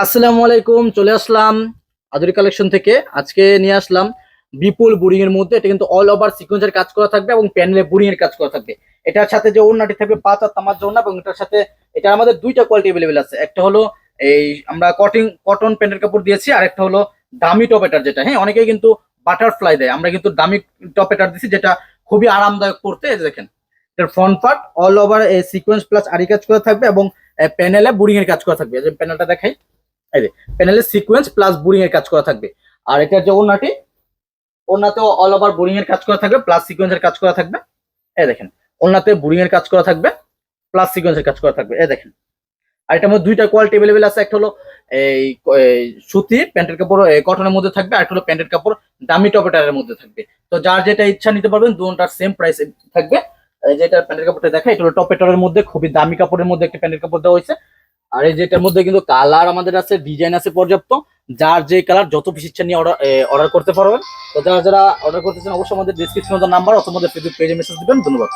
আসসালামু আলাইকুম, চলে আসলাম আধুনিক কালেকশন থেকে। আজকে নিয়ে আসলাম বিপুল বোরিং এর মধ্যে। এটা কিন্তু অল ওভার সিকোয়েন্সের কাজ করা থাকবে এবং প্যানেলে বোরিং এর কাজ করা থাকবে। এটার সাথে যে ওড়নাটি থাকবে পাঁচ আর তামার যে ওড়না, এবং এটার সাথে এটা আমাদের দুইটা কোয়ালিটি अवेलेबल আছে। একটা হলো এই আমরা কটন প্যান্টের কাপড় দিয়েছি, আর একটা হলো দামি টপেটার, যেটা হ্যাঁ অনেকেই কিন্তু বাটারফ্লাই দেয়, আমরা কিন্তু দামি টপেটার দিছি, যেটা খুবই আরামদায়ক পড়তে। এই যে দেখেন, এটার front part all over sequence plus আরি কাজ করা থাকবে এবং প্যানেলে বোরিং এর কাজ করা থাকবে। এই যে প্যানেলটা দেখাই, এই যে প্যানেলে সিকোয়েন্স প্লাস বোরিং এর কাজ করা থাকবে। আর এটার যে ওড়নাটি, ওড়নাতেও অল ওভার বোরিং এর কাজ করা থাকবে প্লাস সিকোয়েন্স এর কাজ করা থাকবে। এই দেখেন, ওড়নাতে বোরিং এর কাজ করা থাকবে প্লাস সিকোয়েন্স এর কাজ করা থাকবে। এই দেখেন, আর এটার মধ্যে দুইটা কোয়ালিটি अवेलेबल আছে। একটা হলো এই সুতি প্যান্টের কাপড় কটনের মধ্যে থাকবে, আর একটা হলো প্যান্টের কাপড় দামি টপেটারের মধ্যে থাকবে। তো যার যেটা ইচ্ছা নিতে পারবেন, দুটোটার সেম প্রাইস থাকবে। যেটা প্যান্টের কাপড়টা দেখা, এটা হলো টপেটারের মধ্যে খুবই দামি কাপড়ের মধ্যে একটা প্যান্টের কাপড় দেওয়া হয়েছে। আর এই যেটার মধ্যে কিন্তু কালার আমাদের আছে, ডিজাইন আছে পর্যাপ্ত। যার যে কালার যত পিস ইচ্ছা নিয়ে অর্ডার করতে পারবেন। তো যারা যারা অর্ডার করতেছেন অবশ্যই আমাদের ডিসক্রিপশনে নাম্বার অথবা আমাদের ফেসবুক পেজে মেসেজ দিবেন। ধন্যবাদ।